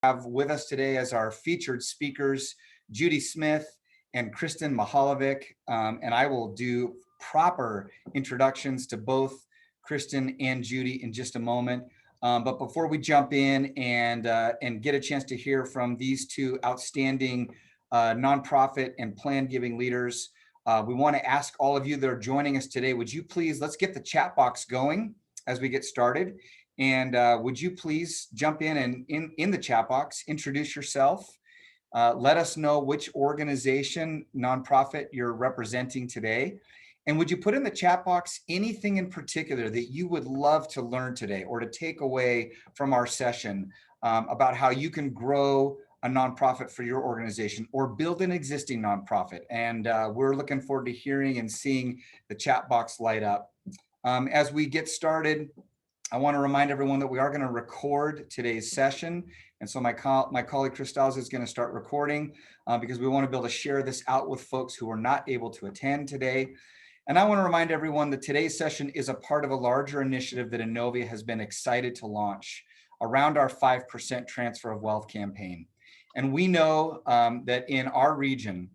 have with us today as our featured speakers, Judi Smith and Kristen Mihaljevic. And I will do proper introductions to both Kristen and Judi in just a moment. But before we jump in and get a chance to hear from these two outstanding nonprofit and plan giving leaders, we want to ask all of you that are joining us today, would you please, let's get the chat box going as we get started. And would you please jump in and in the chat box, introduce yourself, let us know which organization, nonprofit you're representing today. And would you put in the chat box anything in particular that you would love to learn today or to take away from our session about how you can grow a nonprofit for your organization or build an existing nonprofit. And we're looking forward to hearing and seeing the chat box light up. As we get started, I want to remind everyone that we are going to record today's session. And so my colleague Christals is going to start recording because we want to be able to share this out with folks who are not able to attend today. And I want to remind everyone that today's session is a part of a larger initiative that Innovia has been excited to launch around our 5% transfer of wealth campaign. And we know that in our region,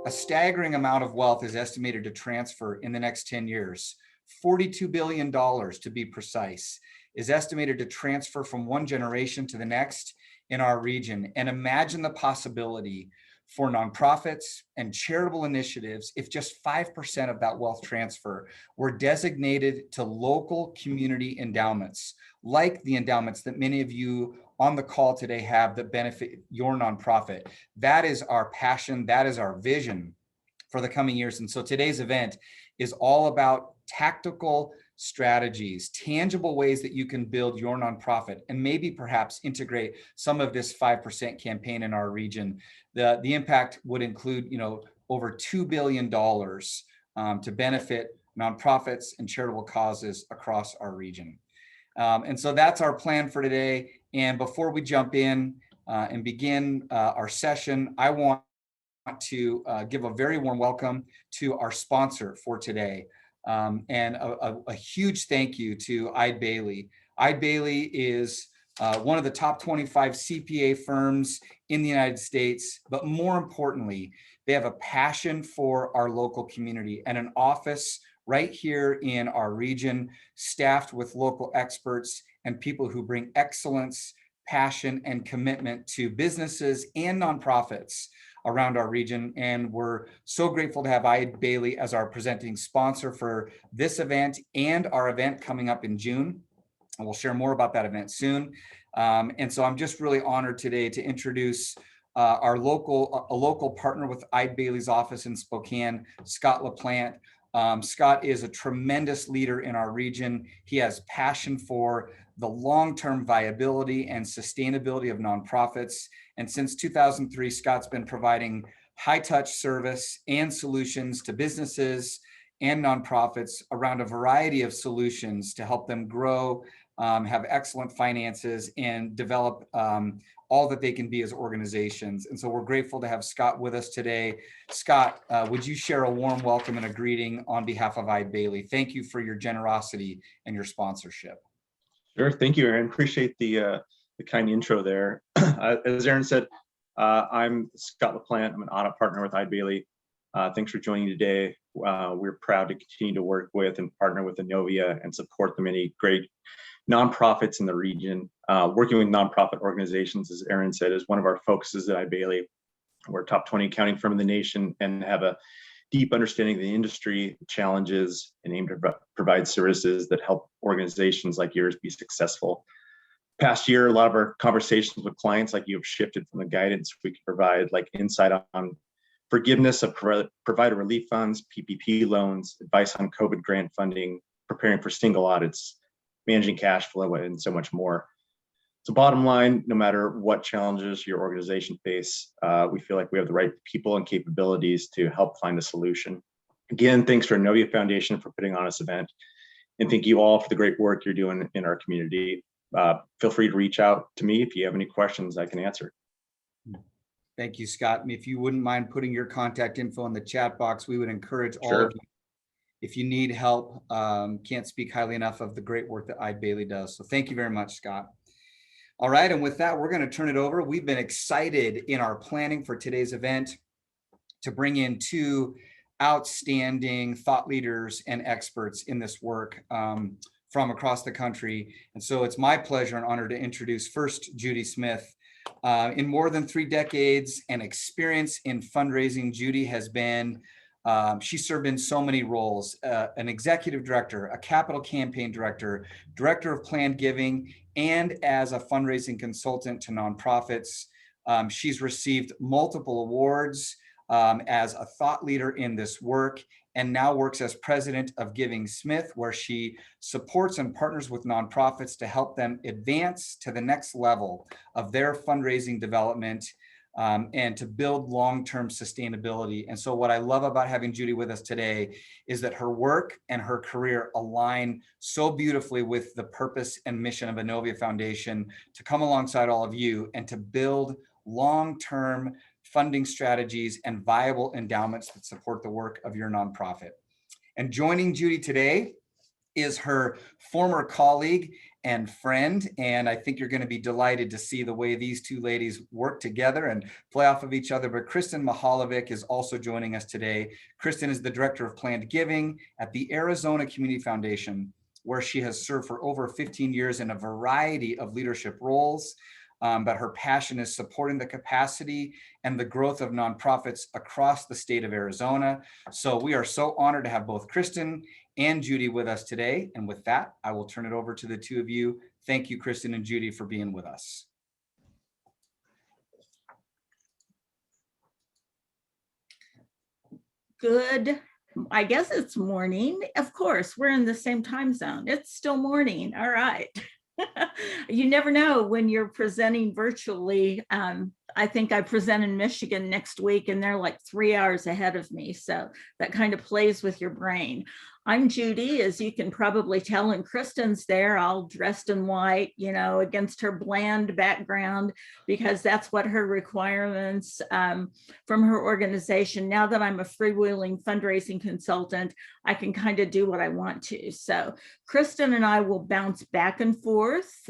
a staggering amount of wealth is estimated to transfer in the next 10 years. $42 billion to be precise, is estimated to transfer from one generation to the next in our region. And imagine the possibility for nonprofits and charitable initiatives if just 5% of that wealth transfer were designated to local community endowments, like the endowments that many of you on the call today have that benefit your nonprofit. That is our passion, that is our vision for the coming years. And so today's event is all about tactical strategies, tangible ways that you can build your nonprofit and maybe perhaps integrate some of this 5% campaign in our region. The impact would include, over $2 billion to benefit nonprofits and charitable causes across our region. And so that's our plan for today. And before we jump in and begin our session, I want to give a very warm welcome to our sponsor for today. And a huge thank you to Eide Bailly. Eide Bailly is one of the top 25 CPA firms in the United States, but more importantly, they have a passion for our local community and an office right here in our region, staffed with local experts and people who bring excellence, passion, and commitment to businesses and nonprofits around our region. And we're so grateful to have Eide Bailly as our presenting sponsor for this event and our event coming up in June. And we'll share more about that event soon. And so I'm just really honored today to introduce a local partner with Eide Bailly's office in Spokane, Scott Laplante. Scott is a tremendous leader in our region. He has passion for the long-term viability and sustainability of nonprofits. And since 2003, Scott's been providing high-touch service and solutions to businesses and nonprofits around a variety of solutions to help them grow, have excellent finances, and develop all that they can be as organizations. And so we're grateful to have Scott with us today. Scott, would you share a warm welcome and a greeting on behalf of Eide Bailly? Thank you for your generosity and your sponsorship. Sure, thank you, Aaron. Appreciate the kind intro there. As Aaron said, I'm Scott Laplante. I'm an audit partner with Eide Bailly. Thanks for joining today. We're proud to continue to work with and partner with Innovia and support the many great nonprofits in the region. Working with nonprofit organizations, as Aaron said, is one of our focuses at Eide Bailly. We're a top 20 accounting firm in the nation and have a deep understanding of the industry, challenges, and aim to provide services that help organizations like yours be successful. Past year, a lot of our conversations with clients like you have shifted from the guidance we can provide, like insight on forgiveness of provider relief funds, PPP loans, advice on COVID grant funding, preparing for single audits, managing cash flow, and so much more. So bottom line, no matter what challenges your organization face, we feel like we have the right people and capabilities to help find a solution. Again, thanks for Innovia Foundation for putting on this event. And thank you all for the great work you're doing in our community. Feel free to reach out to me if you have any questions I can answer. Thank you, Scott. If you wouldn't mind putting your contact info in the chat box, we would encourage all Sure. of you. If you need help, can't speak highly enough of the great work that Eide Bailly does. So thank you very much, Scott. All right, and with that, we're going to turn it over. We've been excited in our planning for today's event to bring in two outstanding thought leaders and experts in this work from across the country. And so it's my pleasure and honor to introduce first Judi Smith. In more than 3 decades and experience in fundraising, Judi has been, she served in so many roles, an executive director, a capital campaign director, director of planned giving, and as a fundraising consultant to nonprofits. She's received multiple awards as a thought leader in this work, and now works as president of GivingSMITH, where she supports and partners with nonprofits to help them advance to the next level of their fundraising development and to build long-term sustainability. And so what I love about having Judi with us today is that her work and her career align so beautifully with the purpose and mission of Inovia Foundation to come alongside all of you and to build long-term funding strategies and viable endowments that support the work of your nonprofit. And joining Judi today is her former colleague and friend, and I think you're going to be delighted to see the way these two ladies work together and play off of each other. But Kristin Mihaljevic is also joining us today. Kristin is the director of planned giving at the Arizona Community Foundation, where she has served for over 15 years in a variety of leadership roles. But her passion is supporting the capacity and the growth of nonprofits across the state of Arizona. So we are so honored to have both Kristin and Judi with us today. And with that, I will turn it over to the two of you. Thank you, Kristin and Judi, for being with us. Good. I guess it's morning. Of course, we're in the same time zone. It's still morning. All right. You never know when you're presenting virtually. I think I present in Michigan next week and they're like 3 hours ahead of me. So that kind of plays with your brain. I'm Judi, as you can probably tell, and Kristin's there, all dressed in white, you know, against her bland background, because that's what her requirements from her organization. Now that I'm a freewheeling fundraising consultant, I can kind of do what I want to. So Kristin and I will bounce back and forth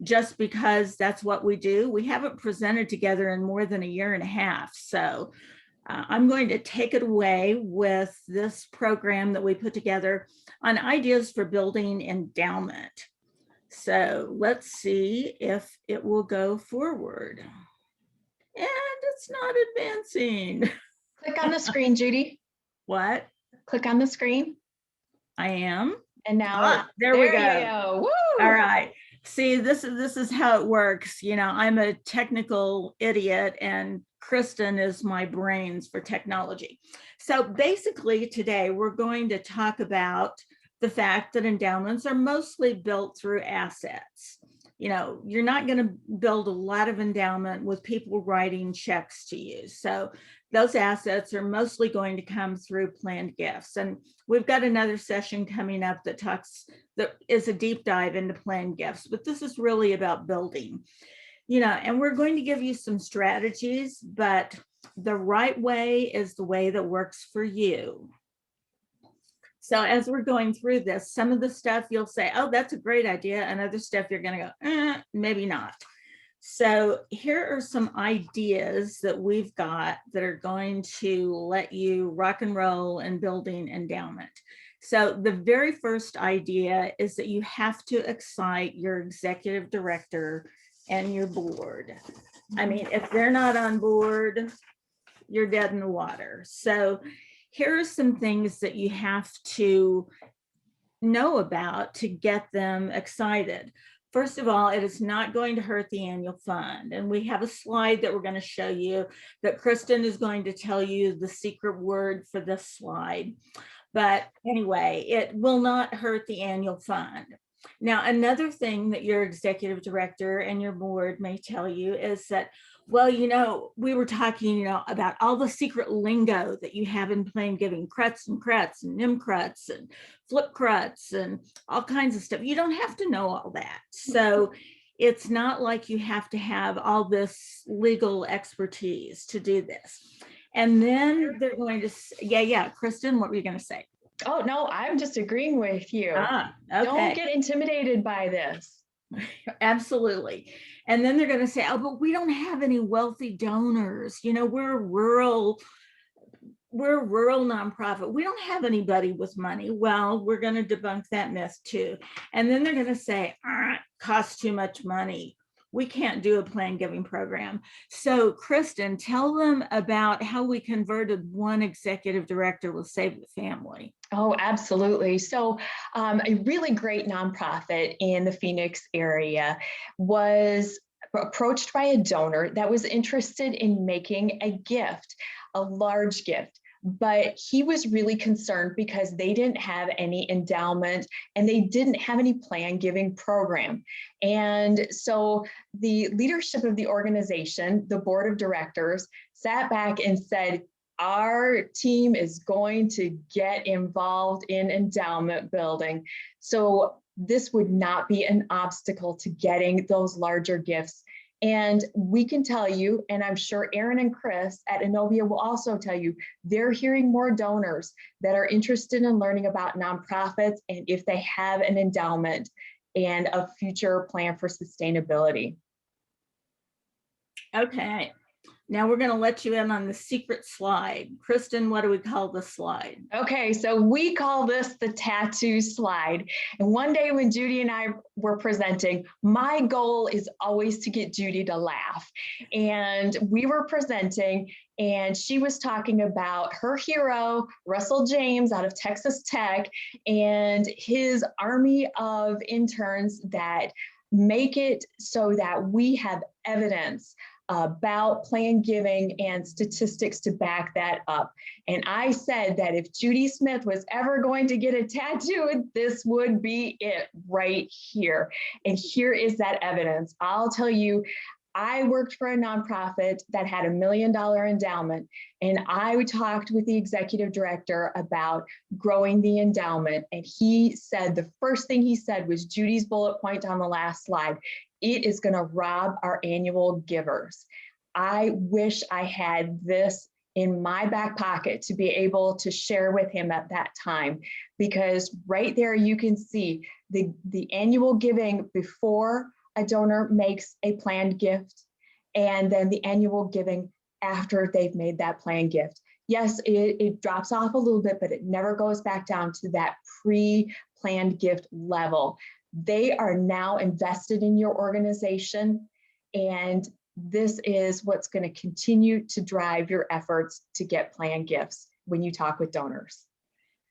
just because that's what we do. We haven't presented together in more than 1.5 years. So I'm going to take it away with this program that we put together on ideas for building endowment. So let's see if it will go forward. And it's not advancing. Click on the screen, Judi. What? Click on the screen. I am. And now there we go. You go. Woo! All right. See, this is how it works. You know, I'm a technical idiot and Kristin is my brains for technology. So basically today we're going to talk about the fact that endowments are mostly built through assets. You know, you're not going to build a lot of endowment with people writing checks to you. So those assets are mostly going to come through planned gifts. And we've got another session coming up that is a deep dive into planned gifts, but this is really about building. You know, and we're going to give you some strategies, but the right way is the way that works for you. So as we're going through this, some of the stuff you'll say, oh, that's a great idea. And other stuff you're going to go, maybe not. So here are some ideas that we've got that are going to let you rock and roll in building endowment. So the very first idea is that you have to excite your executive director and your board. I mean, if they're not on board, you're dead in the water. So here are some things that you have to know about to get them excited. First of all, it is not going to hurt the annual fund. And we have a slide that we're going to show you that Kristin is going to tell you the secret word for this slide. But anyway, it will not hurt the annual fund. Now, another thing that your executive director and your board may tell you is that, well, you know, we were talking, you know, about all the secret lingo that you have in planned giving, CRUTs and CRETs and NIM-CRUTs and FLIP-CRUTs and all kinds of stuff. You don't have to know all that. So it's not like you have to have all this legal expertise to do this. And then they're going to, yeah, Kristin, what were you going to say? Oh, no, I'm just agreeing with you. Okay. Don't get intimidated by this. Absolutely. And then they're going to say, oh, but we don't have any wealthy donors. You know, we're a rural nonprofit. We don't have anybody with money. Well, we're going to debunk that myth too. And then they're going to say, costs too much money. We can't do a planned giving program. So Kristen, tell them about how we converted one executive director with Save the Family. Oh, absolutely. So a really great nonprofit in the Phoenix area was approached by a donor that was interested in making a gift, a large gift. But he was really concerned because they didn't have any endowment and they didn't have any planned giving program. And so the leadership of the organization, the board of directors, sat back and said, our team is going to get involved in endowment building. So this would not be an obstacle to getting those larger gifts. And we can tell you, and I'm sure Aaron and Chris at Innovia will also tell you, they're hearing more donors that are interested in learning about nonprofits and if they have an endowment and a future plan for sustainability. Okay. Now we're going to let you in on the secret slide. Kristen, what do we call the slide? Okay, so we call this the tattoo slide. And one day when Judi and I were presenting, my goal is always to get Judi to laugh. And we were presenting and she was talking about her hero, Russell James out of Texas Tech, and his army of interns that make it so that we have evidence about planned giving and statistics to back that up. And I said that if Judi Smith was ever going to get a tattoo, this would be it right here. And here is that evidence. I'll tell you, I worked for a nonprofit that had $1 million endowment, and I talked with the executive director about growing the endowment. And he said, the first thing he said was Judi's bullet point on the last slide. It is going to rob our annual givers. I wish I had this in my back pocket to be able to share with him at that time, because right there you can see the annual giving before a donor makes a planned gift, and then the annual giving after they've made that planned gift. Yes, it drops off a little bit, but it never goes back down to that pre-planned gift level. They are now invested in your organization, and this is what's going to continue to drive your efforts to get planned gifts when you talk with donors.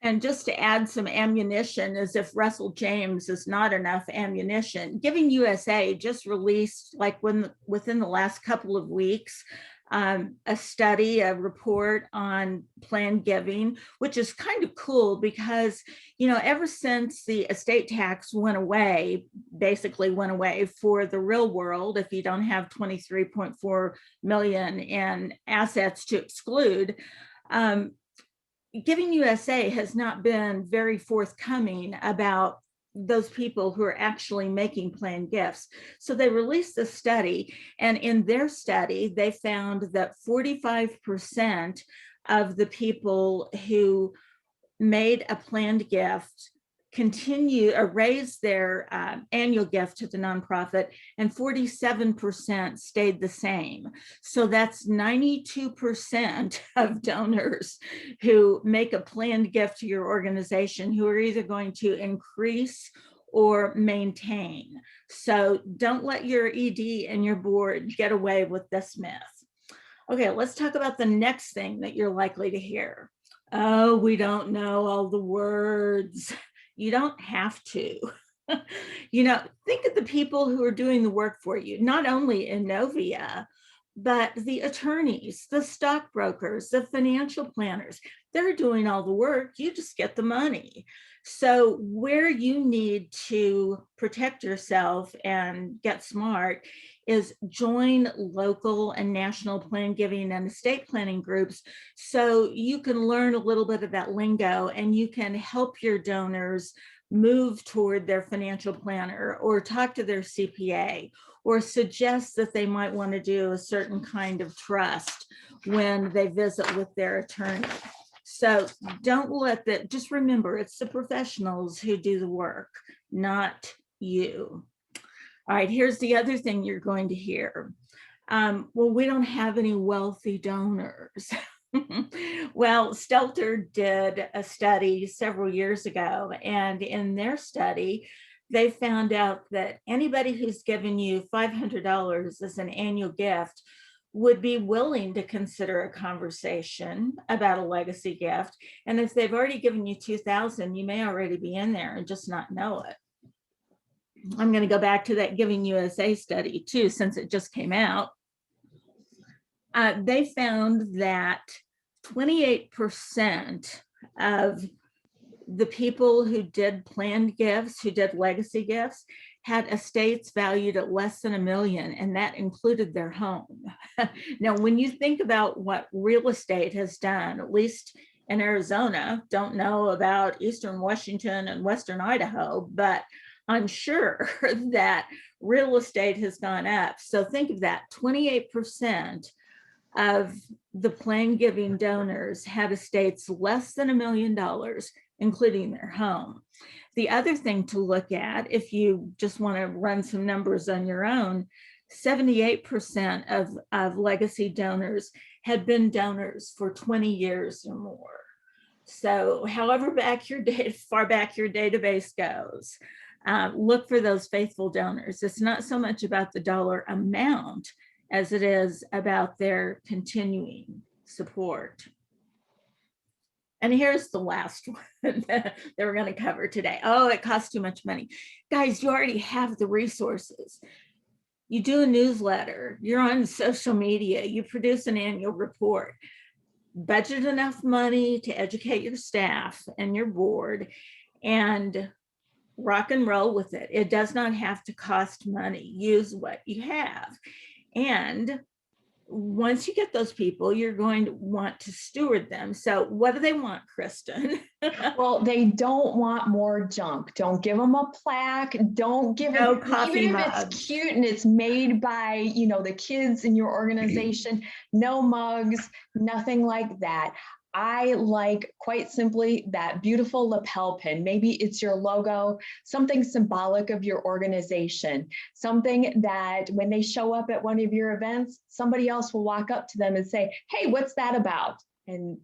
And just to add some ammunition, as if Russell James is not enough ammunition, Giving USA just released, like within the last couple of weeks, a study, a report on planned giving, which is kind of cool because, you know, ever since the estate tax went away, basically went away for the real world, if you don't have 23.4 million in assets to exclude, Giving USA has not been very forthcoming about those people who are actually making planned gifts. So they released a study, and in their study, they found that 45% of the people who made a planned gift continue or raise their annual gift to the nonprofit, and 47% stayed the same. So that's 92% of donors who make a planned gift to your organization who are either going to increase or maintain. So don't let your ED and your board get away with this myth. Okay, let's talk about the next thing that you're likely to hear. Oh, we don't know all the words. You don't have to. You know, think of the people who are doing the work for you, not only Innovia, but the attorneys, the stockbrokers, the financial planners. They're doing all the work. You just get the money. So where you need to protect yourself and get smart is join local and national plan giving and estate planning groups so you can learn a little bit of that lingo and you can help your donors move toward their financial planner or talk to their CPA or suggest that they might want to do a certain kind of trust when they visit with their attorney. So don't let that, just remember, it's the professionals who do the work, not you. All right, here's the other thing you're going to hear. Well, we don't have any wealthy donors. Well, Stelter did a study several years ago, and in their study, they found out that anybody who's given you $500 as an annual gift would be willing to consider a conversation about a legacy gift. And if they've already given you $2,000, you may already be in there and just not know it. I'm going to go back to that Giving USA study too, since it just came out. They found that 28% of the people who did planned gifts, who did legacy gifts, had estates valued at less than $1 million, and that included their home. Now, when you think about what real estate has done, at least in Arizona, don't know about Eastern Washington and Western Idaho, but I'm sure that real estate has gone up. So think of that, 28% of the planned giving donors had estates less than $1 million, including their home. The other thing to look at, if you just want to run some numbers on your own, 78% of legacy donors had been donors for 20 years or more. So however far back your database goes, look for those faithful donors. It's not so much about the dollar amount as it is about their continuing support. And here's the last one that we're going to cover today. Oh, it costs too much money. Guys, you already have the resources. You do a newsletter, you're on social media, you produce an annual report. Budget enough money to educate your staff and your board and rock and roll with it. It does not have to cost money. Use what you have. And once you get those people, you're going to want to steward them. So what do they want, Kristen? Well, they don't want more junk. Don't give them a plaque. Don't give No them, coffee even if mugs. it's cute and it's made by, you know, the kids in your organization, no mugs, nothing like that. I like, quite simply, that beautiful lapel pin. Maybe it's your logo, something symbolic of your organization, something that when they show up at one of your events, somebody else will walk up to them and say, hey, what's that about? And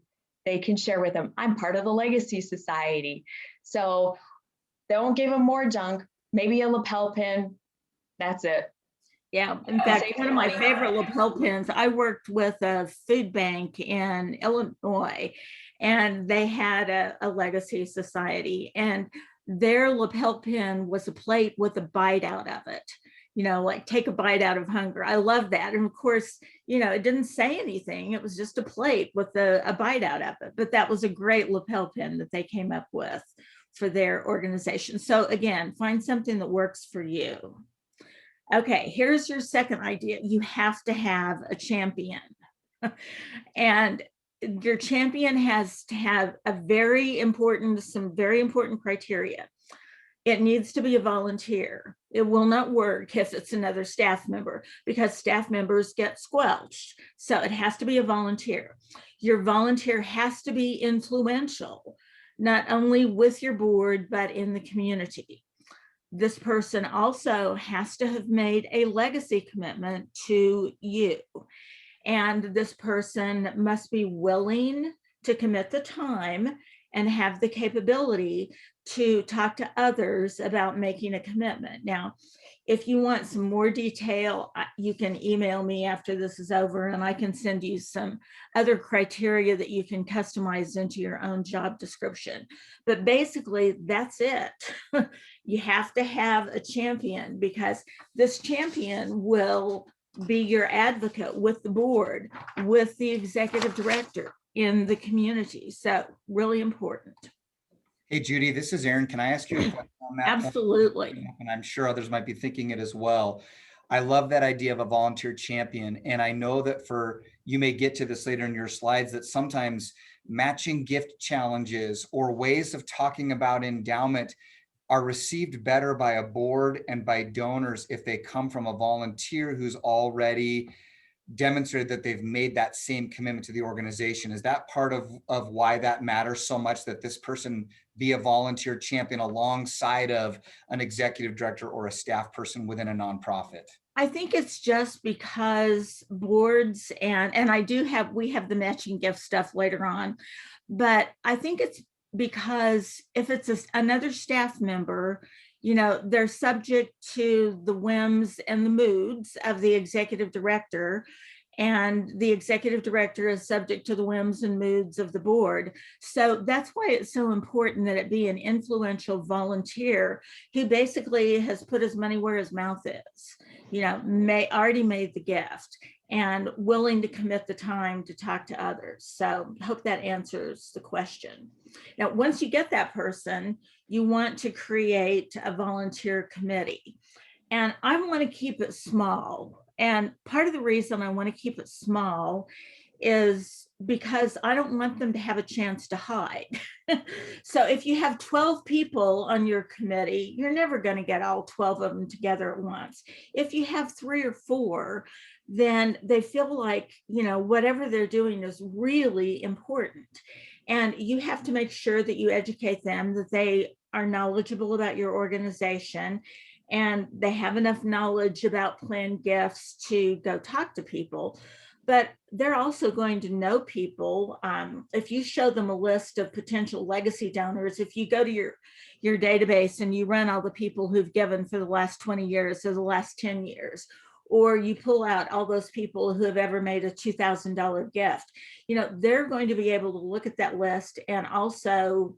they can share with them, I'm part of the Legacy Society. So don't give them more junk, maybe a lapel pin, that's it. Yeah, in fact, one of my favorite lapel pins, I worked with a food bank in Illinois, and they had a legacy society, and their lapel pin was a plate with a bite out of it. You know, like take a bite out of hunger. I love that. And of course, you know, it didn't say anything. It was just a plate with a bite out of it. But that was a great lapel pin that they came up with for their organization. So again, find something that works for you. Okay, here's your second idea. You have to have a champion. And your champion has to have some very important criteria. It needs to be a volunteer. It will not work if it's another staff member because staff members get squelched. So it has to be a volunteer. Your volunteer has to be influential, not only with your board, but in the community. This person also has to have made a legacy commitment to you. And this person must be willing to commit the time and have the capability to talk to others about making a commitment. Now, if you want some more detail, you can email me after this is over and I can send you some other criteria that you can customize into your own job description. But basically, that's it. You have to have a champion because this champion will be your advocate with the board, with the executive director in the community. So really important. Hey, Judi, this is Aaron. Can I ask you a question on that? Absolutely. And I'm sure others might be thinking it as well. I love that idea of a volunteer champion. And I know that you may get to this later in your slides, that sometimes matching gift challenges or ways of talking about endowment are received better by a board and by donors if they come from a volunteer who's already demonstrated that they've made that same commitment to the organization. Is that part of why that matters so much, that this person be a volunteer champion alongside of an executive director or a staff person within a nonprofit? I think it's just because boards and we have the matching gift stuff later on, but I think it's because if it's another staff member, they're subject to the whims and the moods of the executive director, and the executive director is subject to the whims and moods of the board. So that's why it's so important that it be an influential volunteer who basically has put his money where his mouth is, already made the gift and willing to commit the time to talk to others. So I hope that answers the question. Now, once you get that person, you want to create a volunteer committee. And I want to keep it small. And part of the reason I want to keep it small is because I don't want them to have a chance to hide. So if you have 12 people on your committee, you're never going to get all 12 of them together at once. If you have 3 or 4, then they feel like, whatever they're doing is really important. And you have to make sure that you educate them, that they are knowledgeable about your organization, and they have enough knowledge about planned gifts to go talk to people. But they're also going to know people. If you show them a list of potential legacy donors, if you go to your database and you run all the people who've given for the last 20 years or the last 10 years, or you pull out all those people who have ever made a $2,000 gift, they're going to be able to look at that list and also,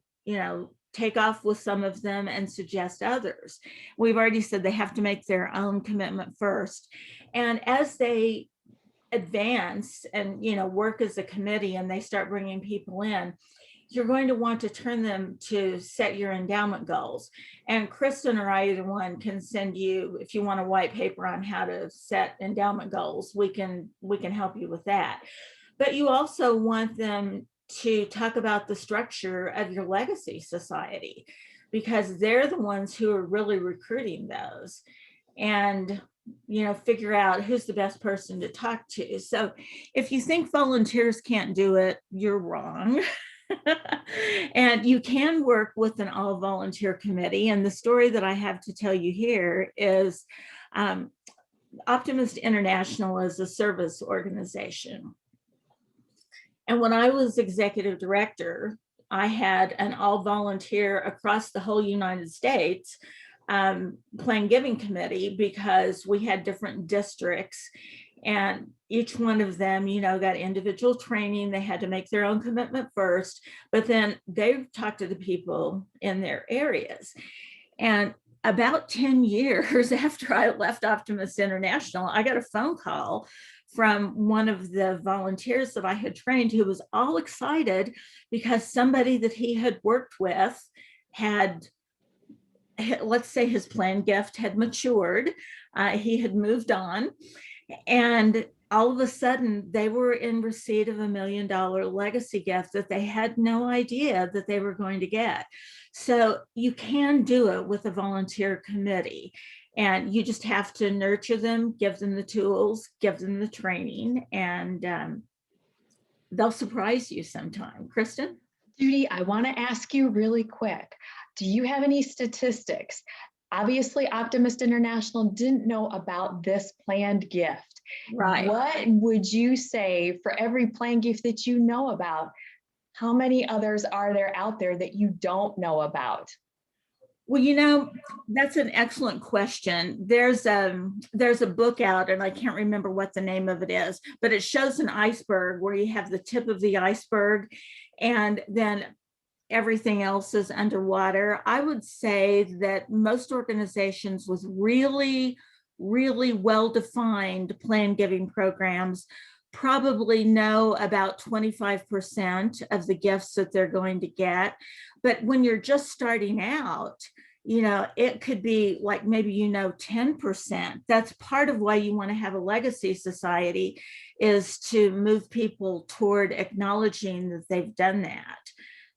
take off with some of them and suggest others. We've already said they have to make their own commitment first. And as they advance and, work as a committee and they start bringing people in, you're going to want to turn them to set your endowment goals. And Kristen or I, either one, can send you, if you want a white paper on how to set endowment goals, we can help you with that. But you also want them to talk about the structure of your legacy society, because they're the ones who are really recruiting those, and figure out who's the best person to talk to. So if you think volunteers can't do it, you're wrong. And you can work with an all volunteer committee. And the story that I have to tell you here is Optimist International is a service organization. And when I was executive director, I had an all volunteer across the whole United States plan giving committee, because we had different districts, and each one of them, got individual training. They had to make their own commitment first, but then they talked to the people in their areas. And about 10 years after I left Optimist International, I got a phone call from one of the volunteers that I had trained, who was all excited because somebody that he had worked with had, let's say, his planned gift had matured. He had moved on, and all of a sudden they were in receipt of $1 million legacy gift that they had no idea that they were going to get. So you can do it with a volunteer committee, and you just have to nurture them, give them the tools, give them the training, and they'll surprise you sometime. Kristen? Judi, I want to ask you really quick. Do you have any statistics? Obviously, Optimist International didn't know about this planned gift. Right. What would you say for every planned gift that you know about? How many others are there out there that you don't know about? Well, that's an excellent question. There's a book out, and I can't remember what the name of it is, but it shows an iceberg where you have the tip of the iceberg and then everything else is underwater. I would say that most organizations with really, really well-defined planned giving programs probably know about 25% of the gifts that they're going to get. But when you're just starting out, it could be like maybe 10%. That's part of why you want to have a legacy society, is to move people toward acknowledging that they've done that.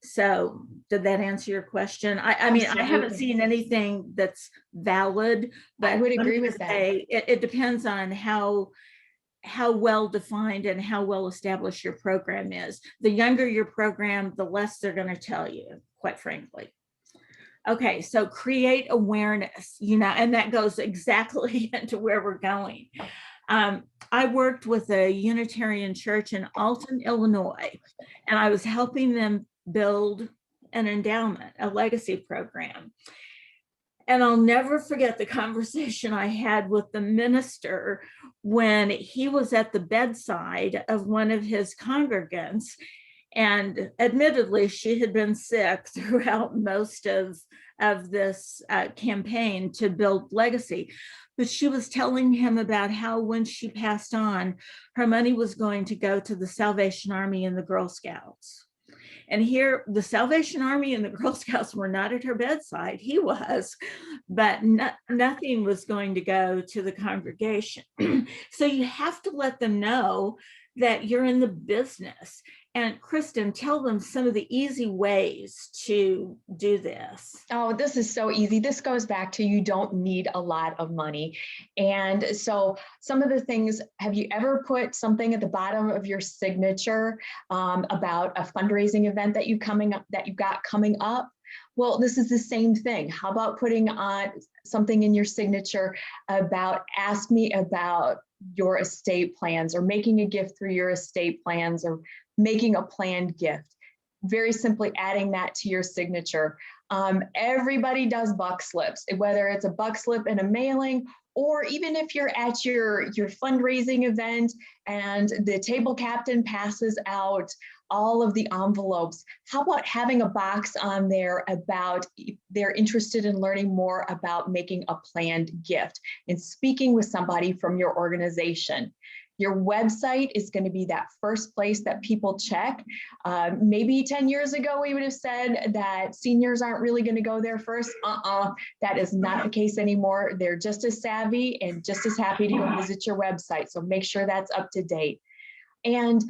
So did that answer your question? I mean, I haven't seen anything that's valid, but I would agree with that. It depends on how how well defined and how well established your program is. The younger your program, the less they're going to tell you, quite frankly. Okay, so create awareness, and that goes exactly into where we're going. I worked with a Unitarian church in Alton, Illinois, and I was helping them build an endowment, a legacy program. And I'll never forget the conversation I had with the minister when he was at the bedside of one of his congregants. And admittedly, she had been sick throughout most of this campaign to build legacy. But she was telling him about how when she passed on, her money was going to go to the Salvation Army and the Girl Scouts. And here, the Salvation Army and the Girl Scouts were not at her bedside. He was, but nothing was going to go to the congregation. So you have to let them know that you're in the business. And Kristen, tell them some of the easy ways to do this. Oh, this is so easy. This goes back to you don't need a lot of money. And so some of the things, have you ever put something at the bottom of your signature about a fundraising event that you got coming up? Well, this is the same thing. How about putting on something in your signature about ask me about your estate plans, or making a gift through your estate plans, or making a planned gift. Very simply adding that to your signature. Everybody does buck slips, whether it's a buck slip in a mailing, or even if you're at your fundraising event and the table captain passes out all of the envelopes. How about having a box on there about if they're interested in learning more about making a planned gift and speaking with somebody from your organization. Your website is going to be that first place that people check. Maybe 10 years ago, we would have said that seniors aren't really going to go there first. That is not the case anymore. They're just as savvy and just as happy to go visit your website. So make sure that's up to date. And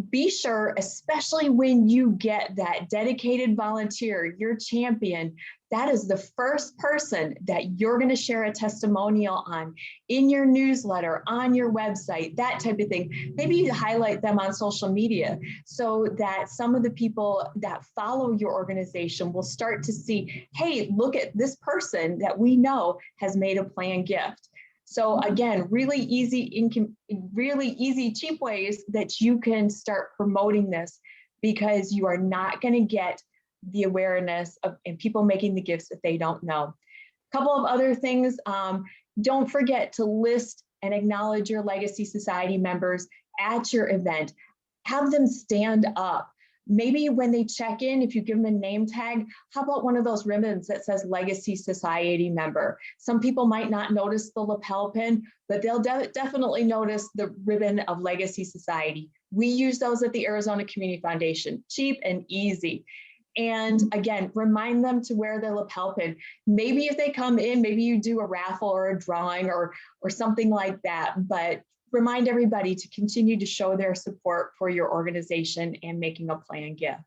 be sure, especially when you get that dedicated volunteer, your champion, that is the first person that you're going to share a testimonial on in your newsletter, on your website, that type of thing. Maybe you highlight them on social media so that some of the people that follow your organization will start to see, hey, look at this person that we know has made a planned gift. So again, really easy, cheap ways that you can start promoting this, because you are not going to get the awareness of and people making the gifts if they don't know. A couple of other things, don't forget to list and acknowledge your Legacy Society members at your event. Have them stand up. Maybe when they check in, if you give them a name tag, how about one of those ribbons that says Legacy Society member? Some people might not notice the lapel pin, but they'll definitely notice the ribbon of Legacy Society. We use those at the Arizona Community Foundation, cheap and easy. And again, remind them to wear their lapel pin. Maybe if they come in, maybe you do a raffle or a drawing or something like that, but remind everybody to continue to show their support for your organization and making a planned gift.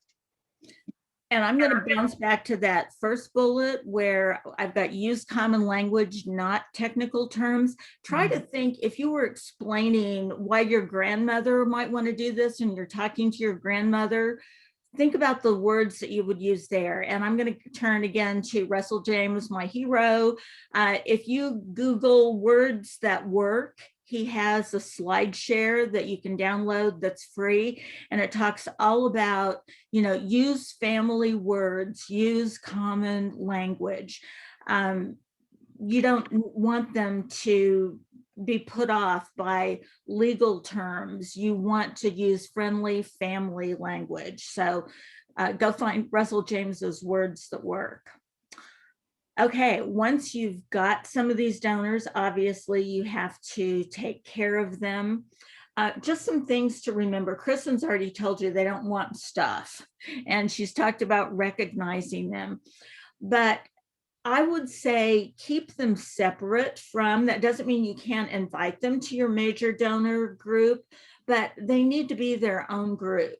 And I'm going to bounce back to that first bullet where I've got use common language, not technical terms. Try to think, if you were explaining why your grandmother might want to do this and you're talking to your grandmother, think about the words that you would use there. And I'm going to turn again to Russell James, my hero. If you Google words that work, he has a slide share that you can download that's free. And it talks all about, use family words, use common language. You don't want them to be put off by legal terms. You want to use friendly family language. So go find Russell James's words that work. Okay, once you've got some of these donors, obviously you have to take care of them. Just some things to remember. Kristen's already told you they don't want stuff, and she's talked about recognizing them. But I would say keep them separate from, that doesn't mean you can't invite them to your major donor group, but they need to be their own group.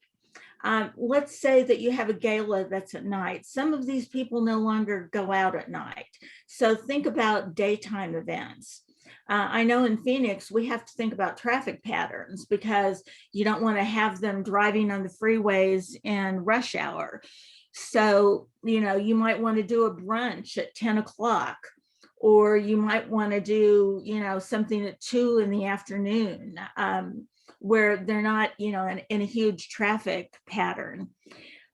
Let's say that you have a gala that's at night. Some of these people no longer go out at night. So think about daytime events. I know in Phoenix, we have to think about traffic patterns because you don't want to have them driving on the freeways in rush hour. So, you might want to do a brunch at 10 o'clock, or you might want to do, something at 2 in the afternoon, where they're not, in a huge traffic pattern.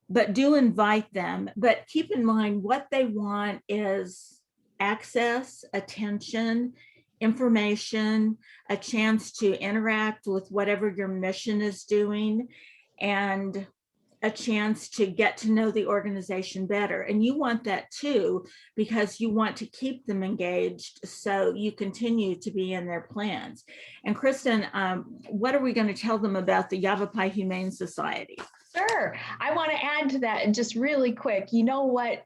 But do invite them, but keep in mind what they want is access, attention, information, a chance to interact with whatever your mission is doing, and a chance to get to know the organization better. And you want that too, because you want to keep them engaged so you continue to be in their plans. And Kristen, what are we going to tell them about the Yavapai Humane Society? Sure. I want to add to that just really quick. You know what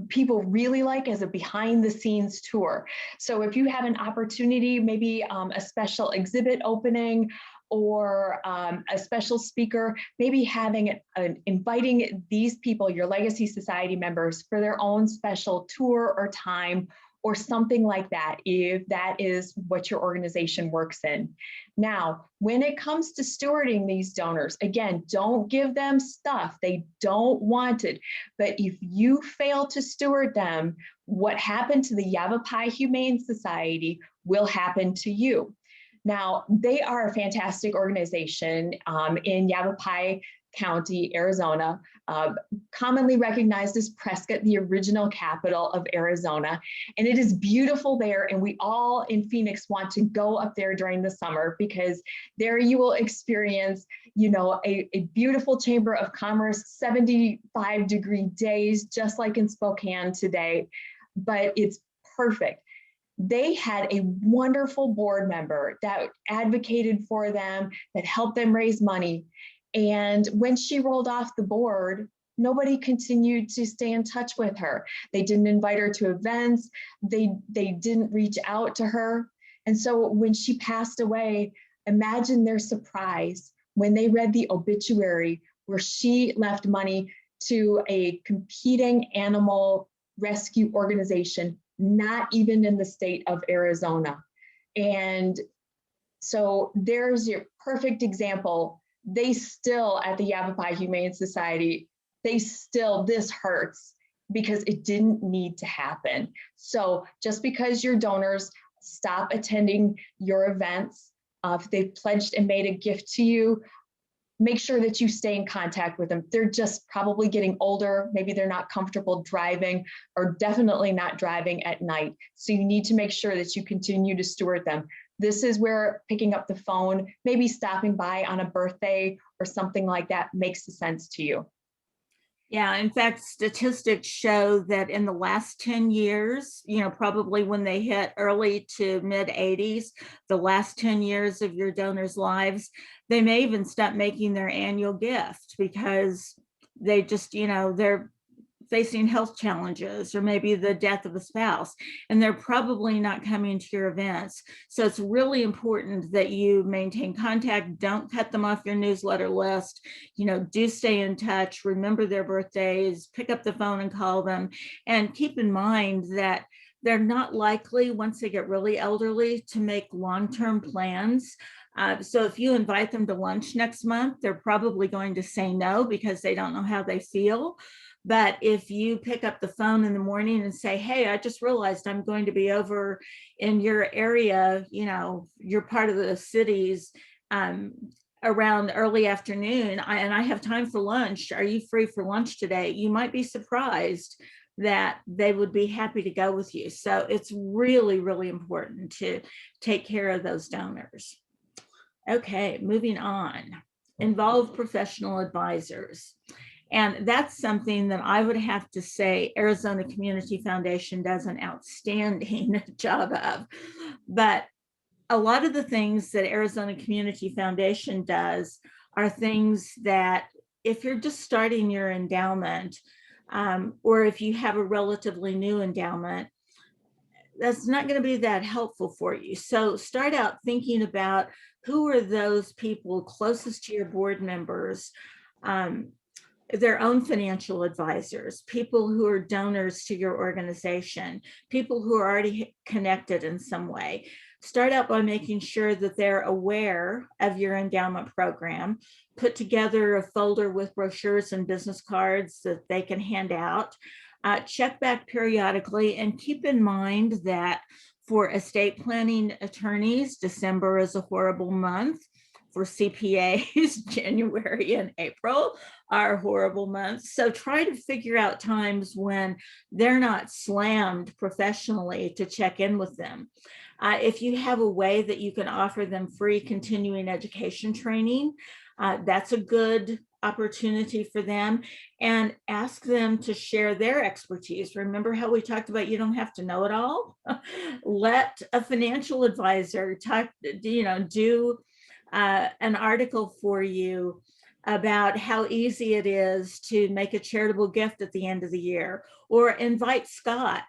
people really like is a behind the scenes tour. So if you have an opportunity, maybe a special exhibit opening or a special speaker, maybe having inviting these people, your Legacy Society members, for their own special tour or time or something like that, if that is what your organization works in. Now, when it comes to stewarding these donors, again, don't give them stuff they don't want it. But if you fail to steward them, what happened to the Yavapai Humane Society will happen to you. Now, they are a fantastic organization in Yavapai County, Arizona, commonly recognized as Prescott, the original capital of Arizona. And it is beautiful there. And we all in Phoenix want to go up there during the summer because there you will experience, a beautiful Chamber of Commerce, 75-degree days, just like in Spokane today, but it's perfect. They had a wonderful board member that advocated for them, that helped them raise money. And when she rolled off the board, nobody continued to stay in touch with her. They didn't invite her to events. They didn't reach out to her. And so when she passed away, imagine their surprise when they read the obituary where she left money to a competing animal rescue organization, not even in the state of Arizona. And so there's your perfect example. They still, at the Yavapai Humane Society, this hurts because it didn't need to happen. So just because your donors stop attending your events, if they've pledged and made a gift to you, make sure that you stay in contact with them. They're just probably getting older. Maybe they're not comfortable driving, or definitely not driving at night. So you need to make sure that you continue to steward them. This is where picking up the phone, maybe stopping by on a birthday or something like that makes sense to you. Yeah, in fact, statistics show that in the last 10 years, probably when they hit early to mid 80s, the last 10 years of your donors' lives, they may even stop making their annual gift because they just, they're facing health challenges or maybe the death of a spouse, and they're probably not coming to your events. So it's really important that you maintain contact. Don't cut them off your newsletter list. Do stay in touch, remember their birthdays, pick up the phone and call them, and keep in mind that they're not likely, once they get really elderly, to make long-term plans. So if you invite them to lunch next month, they're probably going to say no because they don't know how they feel. But if you pick up the phone in the morning and say, hey, I just realized I'm going to be over in your area, you're part of the cities around early afternoon, and I have time for lunch. Are you free for lunch today? You might be surprised that they would be happy to go with you. So it's really, really important to take care of those donors. Okay, moving on. Involve professional advisors. And that's something that I would have to say Arizona Community Foundation does an outstanding job of. But a lot of the things that Arizona Community Foundation does are things that if you're just starting your endowment, or if you have a relatively new endowment, that's not going to be that helpful for you. So start out thinking about who are those people closest to your board members, their own financial advisors, people who are donors to your organization, people who are already connected in some way. Start out by making sure that they're aware of your endowment program. Put together a folder with brochures and business cards that they can hand out. Check back periodically, and keep in mind that for estate planning attorneys, December is a horrible month. For CPAs, January and April are horrible months. So try to figure out times when they're not slammed professionally to check in with them. If you have a way that you can offer them free continuing education training, that's a good opportunity for them, and ask them to share their expertise. Remember how we talked about you don't have to know it all? Let a financial advisor do an article for you about how easy it is to make a charitable gift at the end of the year, or invite Scott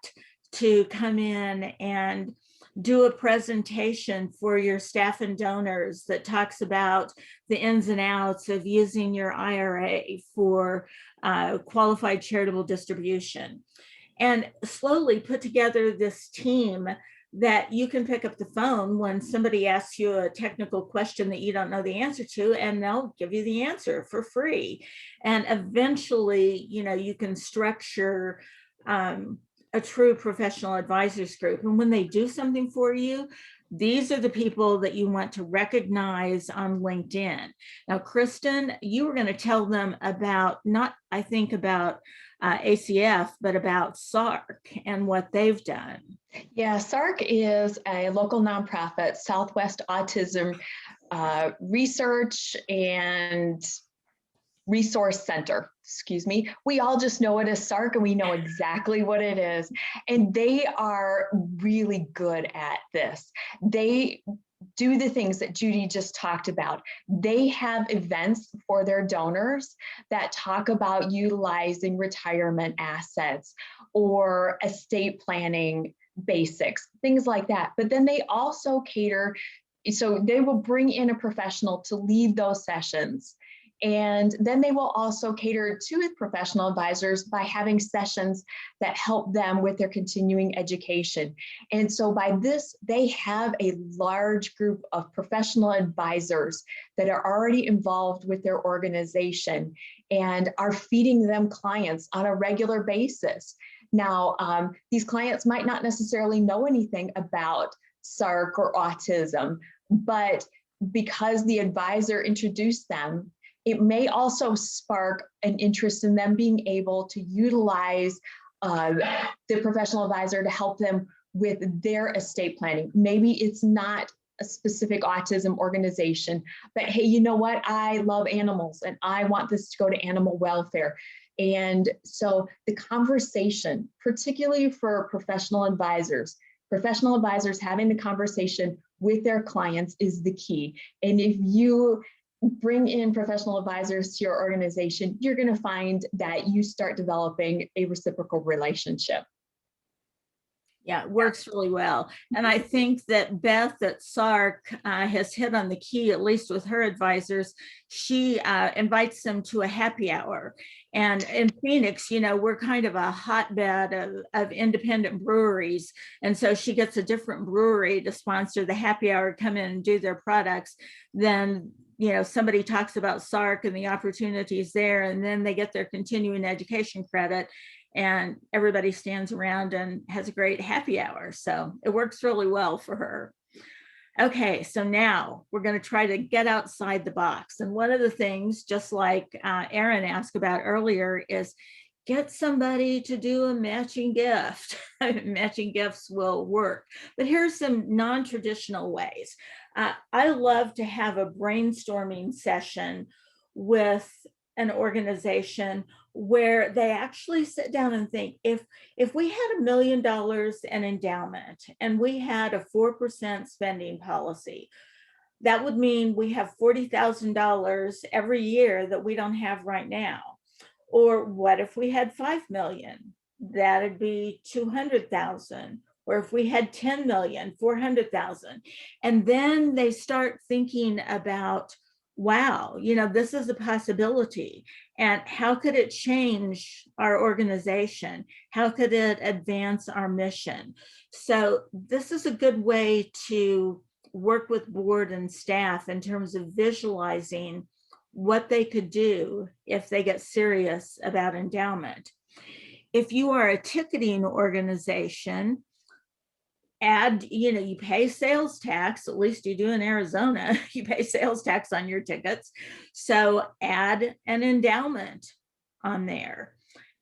to come in and do a presentation for your staff and donors that talks about the ins and outs of using your IRA for qualified charitable distribution. And slowly put together this team that you can pick up the phone when somebody asks you a technical question that you don't know the answer to, and they'll give you the answer for free. And eventually, you can structure a true professional advisors group. And when they do something for you, these are the people that you want to recognize on LinkedIn. Now, Kristen, you were going to tell them about, not, I think, about ACF, but about SARC and what they've done. Yeah, SARC is a local nonprofit, Southwest Autism Research and Resource Center, excuse me. We all just know it as SARC, and we know exactly what it is. And they are really good at this. They do the things that Judi just talked about. They have events for their donors that talk about utilizing retirement assets or estate planning basics, things like that. But then they also cater, so they will bring in a professional to lead those sessions. And then they will also cater to professional advisors by having sessions that help them with their continuing education. And so by this, they have a large group of professional advisors that are already involved with their organization and are feeding them clients on a regular basis. Now, these clients might not necessarily know anything about SARC or autism, but because the advisor introduced them, it may also spark an interest in them being able to utilize the professional advisor to help them with their estate planning. Maybe it's not a specific autism organization, but hey, you know what? I love animals and I want this to go to animal welfare. And so the conversation, particularly for professional advisors having the conversation with their clients is the key. And if you bring in professional advisors to your organization, you're going to find that you start developing a reciprocal relationship. Yeah, it works really well. And I think that Beth at SARC has hit on the key, at least with her advisors. She invites them to a happy hour. And in Phoenix, we're kind of a hotbed of independent breweries. And so she gets a different brewery to sponsor the happy hour, come in and do their products. Then somebody talks about SARC and the opportunities there, and then they get their continuing education credit, and everybody stands around and has a great happy hour. So it works really well for her. Okay, so now we're going to try to get outside the box. And one of the things, just like Aaron asked about earlier, is get somebody to do a matching gift. Matching gifts will work. But here's some non-traditional ways. I love to have a brainstorming session with an organization where they actually sit down and think, if we had $1 million in endowment and we had a 4% spending policy, that would mean we have $40,000 every year that we don't have right now. Or what if we had 5 million? That'd be 200,000. Or if we had 10 million, 400,000. And then they start thinking about wow, you know, this is a possibility. And how could it change our organization? How could it advance our mission? So this is a good way to work with board and staff in terms of visualizing what they could do if they get serious about endowment. If you are a ticketing organization, you pay sales tax, at least you do in Arizona, you pay sales tax on your tickets. So add an endowment on there.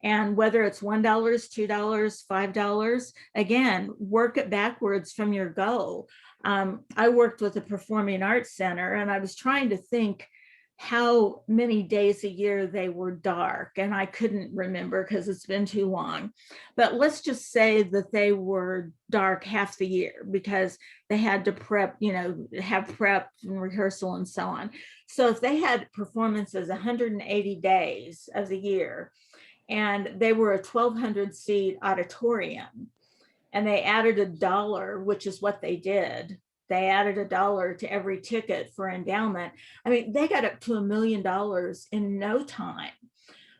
And whether it's $1, $2, $5, again, work it backwards from your goal. I worked with a performing arts center, and I was trying to think how many days a year they were dark, and I couldn't remember because it's been too long. But let's just say that they were dark half the year because they had to prep, have prep and rehearsal and so on. So if they had performances 180 days of the year, and they were a 1,200 seat auditorium, and they added $1, which is what they did. They added $1 to every ticket for endowment. I mean, they got up to $1 million in no time.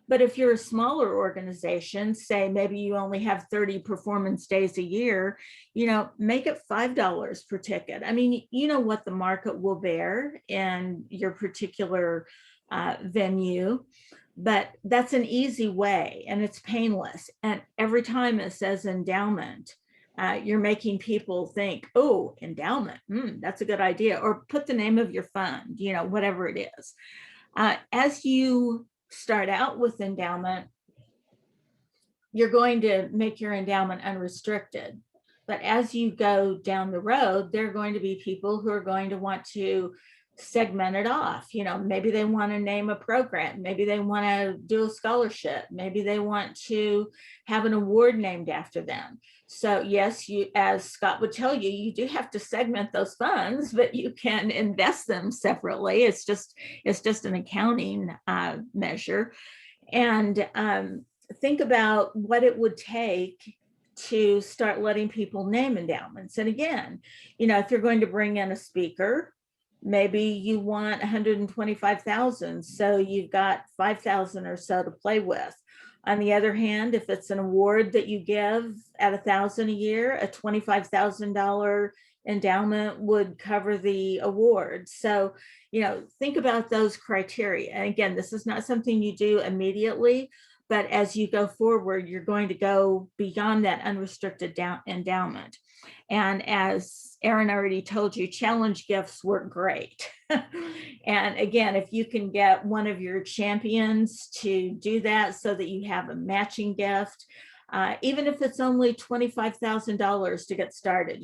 But if you're a smaller organization, say maybe you only have 30 performance days a year, make it $5 per ticket. I mean, you know what the market will bear in your particular venue, but that's an easy way and it's painless. And every time it says endowment, you're making people think, oh, endowment, that's a good idea, or put the name of your fund, whatever it is. As you start out with endowment, you're going to make your endowment unrestricted. But as you go down the road, there are going to be people who are going to want to segment it off. Maybe they want to name a program, maybe they want to do a scholarship, maybe they want to have an award named after them. So yes, you, as Scott would tell you, you do have to segment those funds, but you can invest them separately. It's just an accounting measure. And think about what it would take to start letting people name endowments. And again, if you're going to bring in a speaker, maybe you want 125,000, so you've got 5,000 or so to play with. On the other hand, if it's an award that you give at 1,000 a year, a $25,000 endowment would cover the award. So, think about those criteria. And again, this is not something you do immediately, but as you go forward, you're going to go beyond that unrestricted endowment. And as Erin already told you, challenge gifts work great. And again, if you can get one of your champions to do that so that you have a matching gift, even if it's only $25,000 to get started,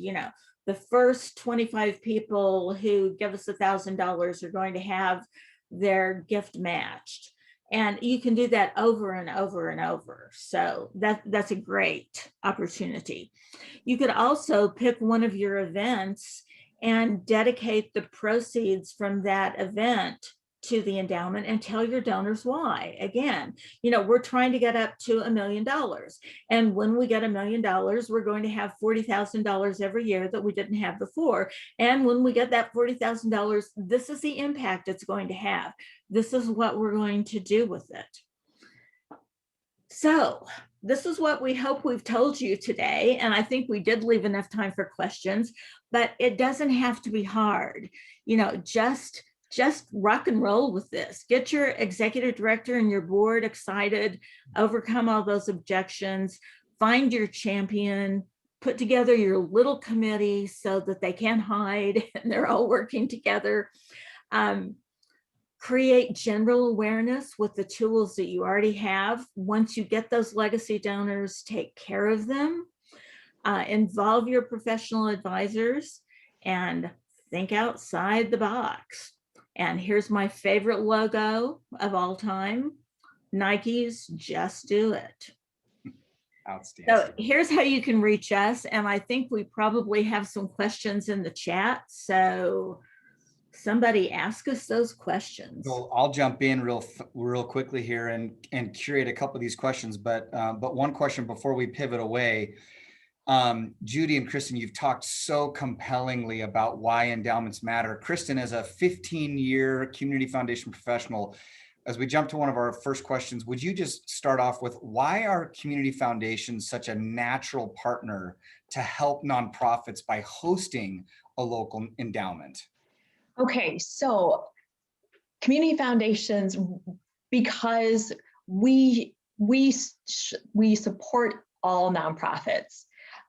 the first 25 people who give us $1,000 are going to have their gift matched. And you can do that over and over and over. So that's a great opportunity. You could also pick one of your events and dedicate the proceeds from that event to the endowment and tell your donors why. Again, we're trying to get up to $1 million. And when we get $1 million, we're going to have $40,000 every year that we didn't have before. And when we get that $40,000, this is the impact it's going to have. This is what we're going to do with it. So this is what we hope we've told you today. And I think we did leave enough time for questions, but it doesn't have to be hard. Just rock and roll with this. Get your executive director and your board excited, overcome all those objections, find your champion, put together your little committee so that they can't hide and they're all working together. Create general awareness with the tools that you already have. Once you get those legacy donors, take care of them. Involve your professional advisors and think outside the box. And here's my favorite logo of all time, Nike's Just Do It. Outstanding. So here's how you can reach us. And I think we probably have some questions in the chat. So somebody ask us those questions. So I'll jump in real quickly here and curate a couple of these questions. But one question before we pivot away. Judi and Kristen, you've talked so compellingly about why endowments matter. Kristen, as a 15-year community foundation professional, as we jump to one of our first questions, would you just start off with why are community foundations such a natural partner to help nonprofits by hosting a local endowment? Okay, so community foundations, because we support all nonprofits.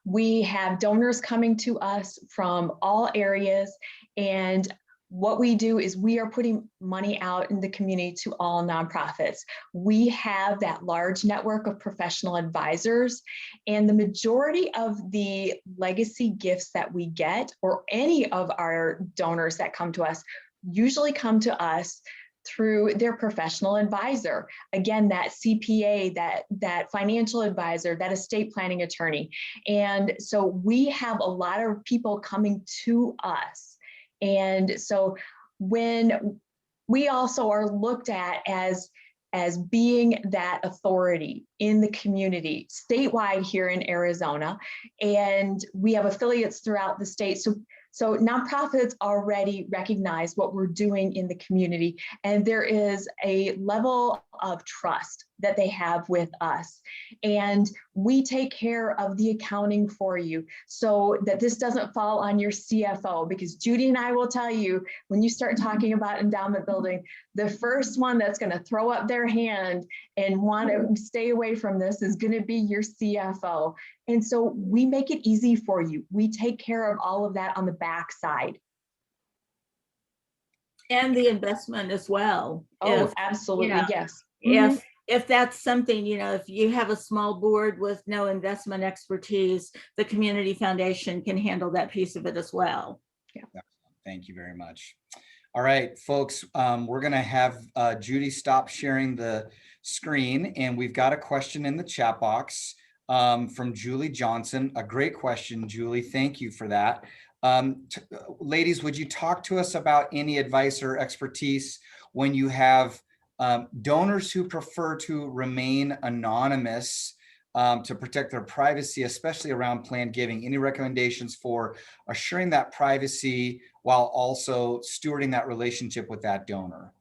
We have donors coming to us from all areas, and what we do is we are putting money out in the community to all nonprofits. We have that large network of professional advisors, and the majority of the legacy gifts that we get, or any of our donors that come to us, usually come to us through their professional advisor. Again, that CPA, that financial advisor, that estate planning attorney. And so we have a lot of people coming to us. And so when we also are looked at as being that authority in the community statewide here in Arizona, and we have affiliates throughout the state. So nonprofits already recognize what we're doing in the community, and there is a level of trust that they have with us. And we take care of the accounting for you so that this doesn't fall on your CFO, because Judi and I will tell you, when you start talking about endowment building, the first one that's going to throw up their hand and want to stay away from this is going to be your CFO. And so we make it easy for you. We take care of all of that on the back side. And the investment as well. Oh, absolutely, yeah, yes. If that's something, if you have a small board with no investment expertise, the community foundation can handle that piece of it as well. Yeah. Thank you very much. All right, folks, we're going to have Judi stop sharing the screen, and we've got a question in the chat box from Julie Johnson. A great question, Julie. Thank you for that. Ladies, would you talk to us about any advice or expertise when you have donors who prefer to remain anonymous to protect their privacy, especially around planned giving? Any recommendations for assuring that privacy while also stewarding that relationship with that donor?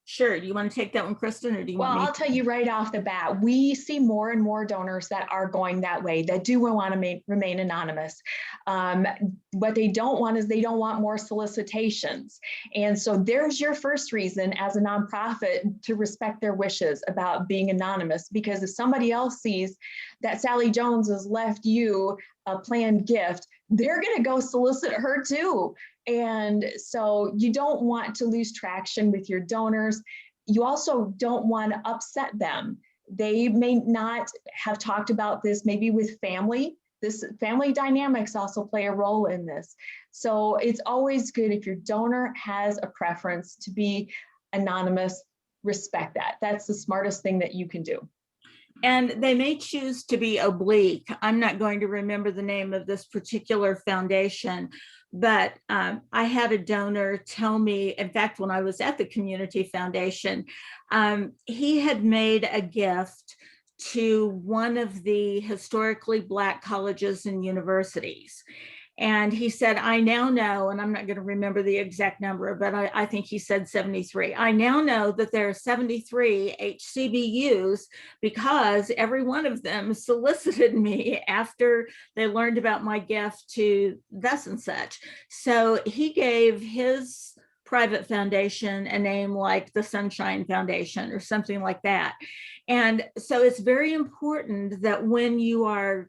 Sure. Do you want to take that one, Kristen, or do you want me? Well, I'll tell you right off the bat, we see more and more donors that are going that way, that do want to remain anonymous. What they don't want is they don't want more solicitations. And so there's your first reason as a nonprofit to respect their wishes about being anonymous, because if somebody else sees that Sally Jones has left you a planned gift, they're going to go solicit her too. And so you don't want to lose traction with your donors. You also don't want to upset them. They may not have talked about this maybe with family. This family dynamics also play a role in this. So it's always good if your donor has a preference to be anonymous, respect that. That's the smartest thing that you can do. And they may choose to be oblique. I'm not going to remember the name of this particular foundation, but I had a donor tell me, in fact, when I was at the community foundation, he had made a gift to one of the historically Black colleges and universities. And he said, I now know, and I'm not going to remember the exact number, but I think he said 73. I now know that there are 73 HCBUs because every one of them solicited me after they learned about my gift to thus and such. So he gave his private foundation a name like the Sunshine Foundation or something like that. And so it's very important that when you are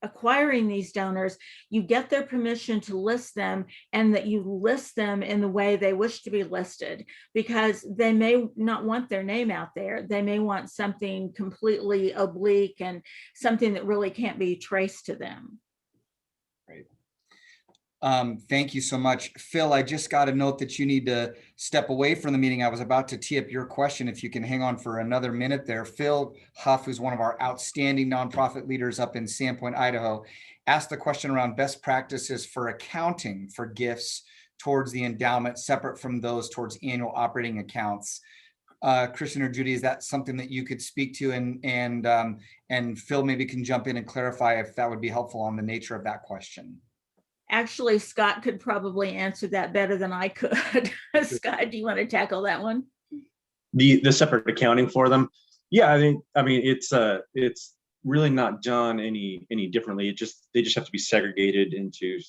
acquiring these donors, you get their permission to list them, and that you list them in the way they wish to be listed, because they may not want their name out there. They may want something completely oblique and something that really can't be traced to them. Great. Thank you so much. Phil, I just got a note that you need to step away from the meeting. I was about to tee up your question. If you can hang on for another minute there. Phil Huff, who's one of our outstanding nonprofit leaders up in Sandpoint, Idaho, asked the question around best practices for accounting for gifts towards the endowment separate from those towards annual operating accounts. Kristen or Judi, is that something that you could speak to, and Phil maybe can jump in and clarify if that would be helpful on the nature of that question. Actually, Scott could probably answer that better than I could. Scott, do you want to tackle that one? The separate accounting for them. Yeah, I mean it's really not done any differently. They just have to be segregated into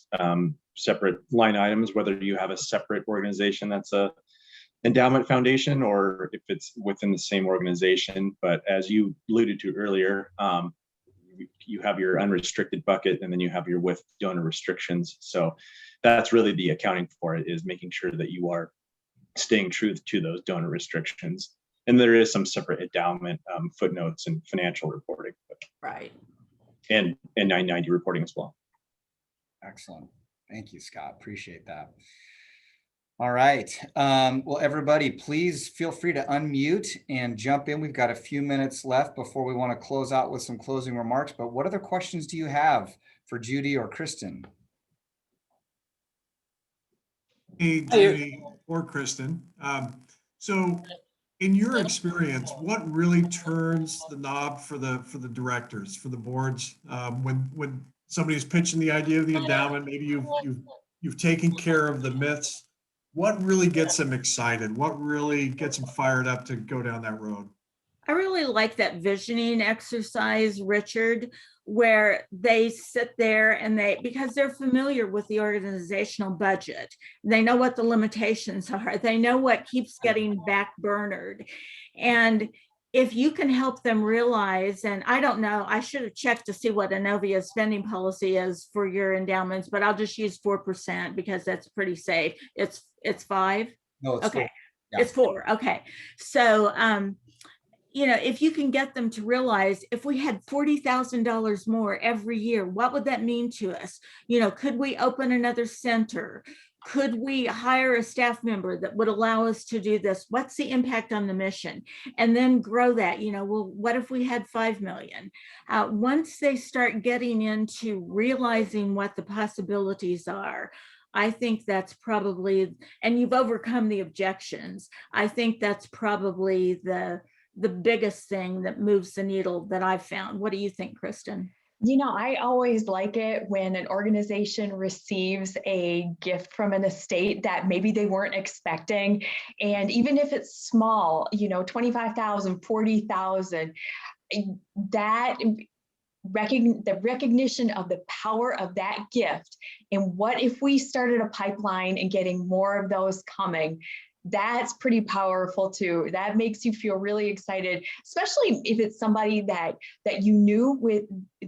separate line items, whether you have a separate organization that's a endowment foundation or if it's within the same organization. But as you alluded to earlier, you have your unrestricted bucket and then you have your with donor restrictions. So that's really the accounting for it, is making sure that you are staying true to those donor restrictions. And there is some separate endowment footnotes and financial reporting. Right. And 990 reporting as well. Excellent. Thank you, Scott. Appreciate that. All right. Well, everybody, please feel free to unmute and jump in. We've got a few minutes left before we want to close out with some closing remarks. But what other questions do you have for Judi or Kristen? Hey, Judi or Kristen. So in your experience, what really turns the knob for the directors, for the boards, when somebody's pitching the idea of the endowment, maybe you've taken care of the myths, what really gets them excited? What really gets them fired up to go down that road? I really like that visioning exercise, Richard, where they sit there and because they're familiar with the organizational budget, they know what the limitations are, they know what keeps getting backburnered. And if you can help them realize, and I don't know, I should have checked to see what Inovia's spending policy is for your endowments, but I'll just use 4% because that's pretty safe. It's 5? No, it's okay. 4. Yeah. It's 4. Okay. So, if you can get them to realize, if we had $40,000 more every year, what would that mean to us? Could we open another center? Could we hire a staff member that would allow us to do this? What's the impact on the mission? And then grow that, well, what if we had 5 million? Once they start getting into realizing what the possibilities are, I think that's probably, and you've overcome the objections, I think that's probably the biggest thing that moves the needle that I've found. What do you think, Kristen? I always like it when an organization receives a gift from an estate that maybe they weren't expecting. And even if it's small, 25,000, 40,000, the recognition of the power of that gift, and what if we started a pipeline and getting more of those coming, that's pretty powerful too. That makes you feel really excited, especially if it's somebody that you knew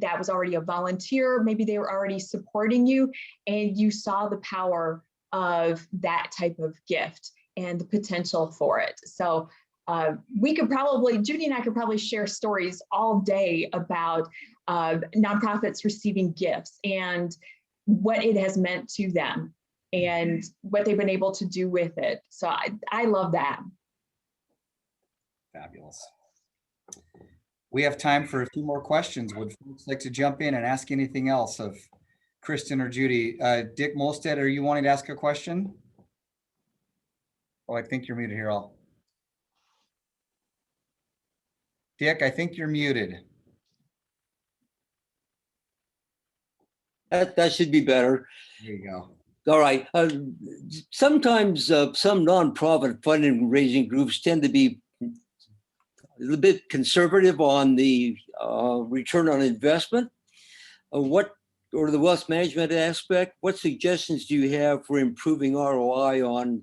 that was already a volunteer, maybe they were already supporting you, and you saw the power of that type of gift and the potential for it. So Judi and I could probably share stories all day about nonprofits receiving gifts and what it has meant to them and what they've been able to do with it. So I love that. Fabulous. We have time for a few more questions. Would folks like to jump in and ask anything else of Kristen or Judi? Dick Molstead, are you wanting to ask a question? Oh, I think you're muted here. Dick, I think you're muted. That should be better. There you go. All right. Sometimes some nonprofit fundraising groups tend to be a little bit conservative on the return on investment. Or the wealth management aspect, what suggestions do you have for improving ROI on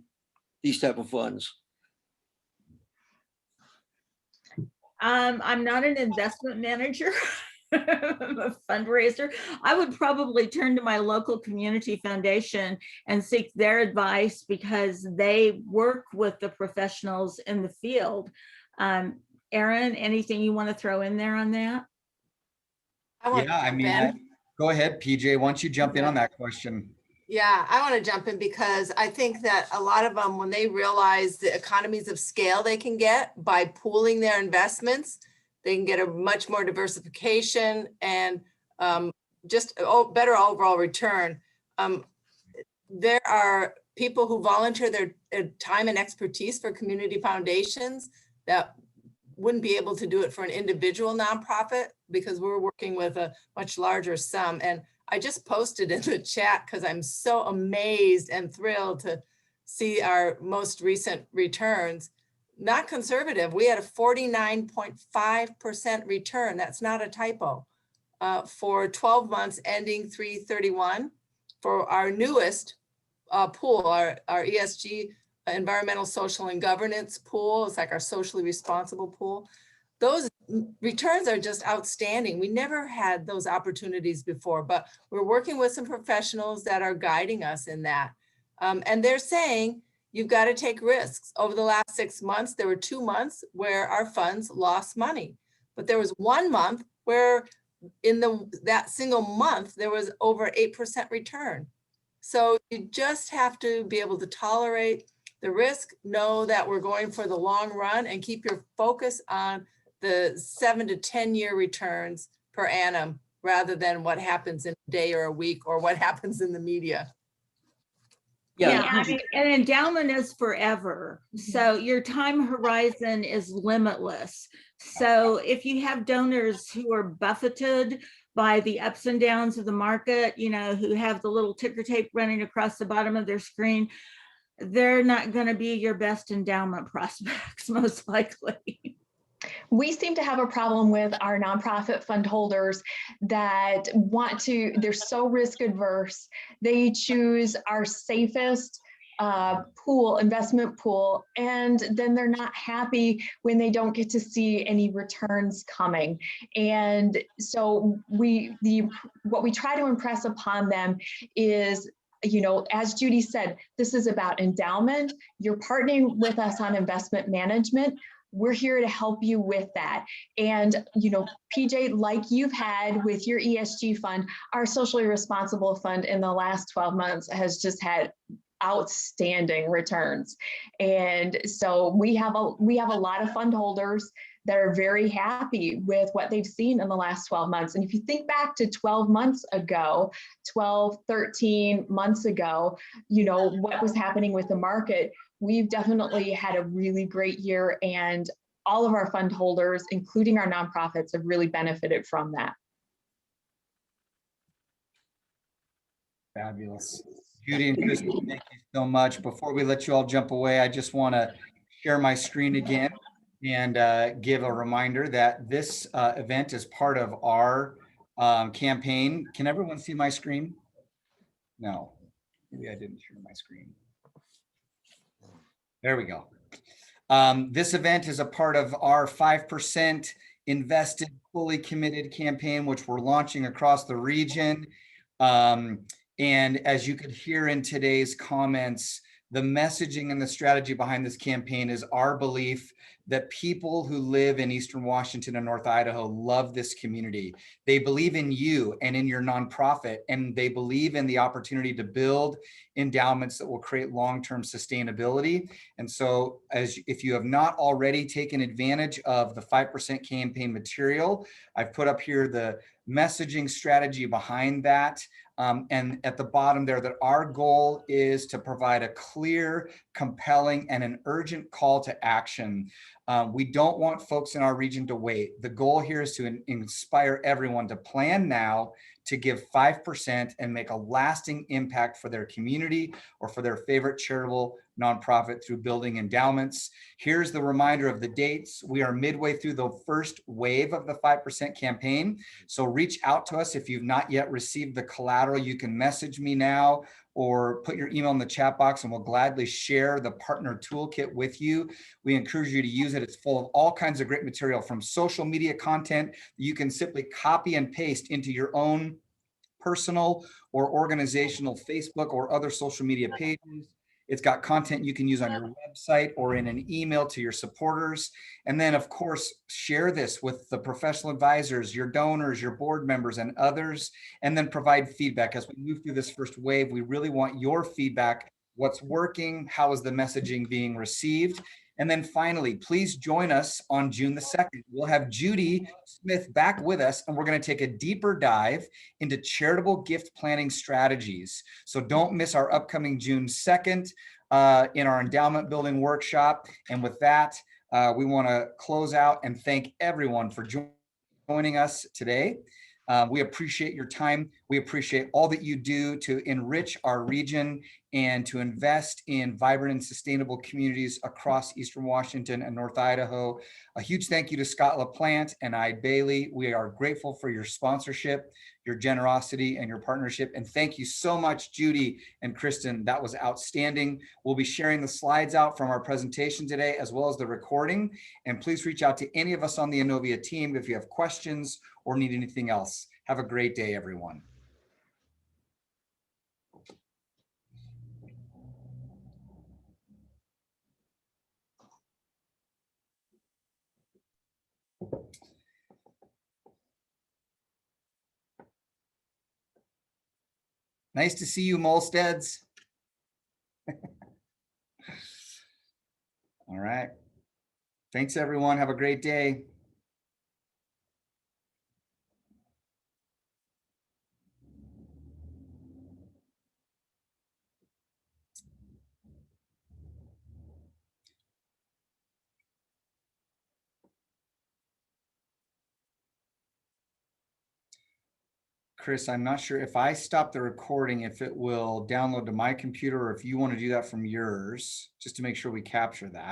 these type of funds? I'm not an investment manager. I'm a fundraiser. I would probably turn to my local community foundation and seek their advice because they work with the professionals in the field. Erin, anything you want to throw in there on that? Go ahead, PJ. Why don't you jump in on that question? Yeah, I want to jump in because I think that a lot of them, when they realize the economies of scale they can get by pooling their investments, they can get a much more diversification and just a better overall return. There are people who volunteer their time and expertise for community foundations that wouldn't be able to do it for an individual nonprofit because we're working with a much larger sum. And I just posted in the chat because I'm so amazed and thrilled to see our most recent returns. Not conservative. We had a 49.5% return. That's not a typo. For 12 months ending 3/31 for our newest pool, our ESG, environmental, social, and governance pool. It's like our socially responsible pool. Those returns are just outstanding. We never had those opportunities before, but we're working with some professionals that are guiding us in that. And they're saying, you've got to take risks. Over the last 6 months, there were 2 months where our funds lost money, but there was 1 month where in that single month, there was over 8% return. So you just have to be able to tolerate the risk, know that we're going for the long run, and keep your focus on the 7 to 10 year returns per annum, rather than what happens in a day or a week or what happens in the media. Yeah, I mean, an endowment is forever. So your time horizon is limitless. So if you have donors who are buffeted by the ups and downs of the market, you know, who have the little ticker tape running across the bottom of their screen, they're not going to be your best endowment prospects, most likely. We seem to have a problem with our nonprofit fund holders that they're so risk adverse. They choose our safest investment pool, and then they're not happy when they don't get to see any returns coming. And so what we try to impress upon them is, you know, as Judi said, this is about endowment. You're partnering with us on investment management. We're here to help you with that. And, you know, PJ, like you've had with your ESG fund, our socially responsible fund in the last 12 months has just had outstanding returns. And so we have a lot of fund holders that are very happy with what they've seen in the last 12 months. And if you think back to 12 months ago, 12, 13 months ago, you know, what was happening with the market, we've definitely had a really great year, and all of our fund holders, including our nonprofits, have really benefited from that. Fabulous. Judi and Kristen, thank you so much. Before we let you all jump away, I just want to share my screen again and give a reminder that this event is part of our campaign. Can everyone see my screen? No, maybe I didn't share my screen. There we go. This event is a part of our 5% invested, fully committed campaign, which we're launching across the region. And as you could hear in today's comments, the messaging and the strategy behind this campaign is our belief that people who live in Eastern Washington and North Idaho love this community. They believe in you and in your nonprofit, and they believe in the opportunity to build endowments that will create long-term sustainability. And so if you have not already taken advantage of the 5% campaign material, I've put up here the messaging strategy behind that. And at the bottom there, that our goal is to provide a clear, compelling, and an urgent call to action. We don't want folks in our region to wait. The goal here is to inspire everyone to plan now to give 5% and make a lasting impact for their community or for their favorite charitable nonprofit through building endowments. Here's the reminder of the dates. We are midway through the first wave of the 5% campaign. So reach out to us if you've not yet received the collateral. You can message me now or put your email in the chat box, and we'll gladly share the partner toolkit with you. We encourage you to use it. It's full of all kinds of great material, from social media content you can simply copy and paste into your own personal or organizational Facebook or other social media pages. It's got content you can use on your website or in an email to your supporters. And then, of course, share this with the professional advisors, your donors, your board members, and others, and then provide feedback. As we move through this first wave, we really want your feedback. What's working? How is the messaging being received? And then finally, please join us on June the 2nd. We'll have Judi Smith back with us, and we're going to take a deeper dive into charitable gift planning strategies. So don't miss our upcoming June 2nd in our endowment building workshop. And with that, We want to close out and thank everyone for joining us today. We appreciate your time. We appreciate all that you do to enrich our region and to invest in vibrant and sustainable communities across Eastern Washington and North Idaho. A huge thank you to Scott Laplante and Ide Bailey. We are grateful for your sponsorship, your generosity, and your partnership. And thank you so much, Judi and Kristen. That was outstanding. We'll be sharing the slides out from our presentation today, as well as the recording. And please reach out to any of us on the Innovia team if you have questions or need anything else. Have a great day, everyone. Nice to see you, Molsteads. All right. Thanks, everyone. Have a great day. Chris, I'm not sure if I stop the recording, if it will download to my computer, or if you want to do that from yours, just to make sure we capture that.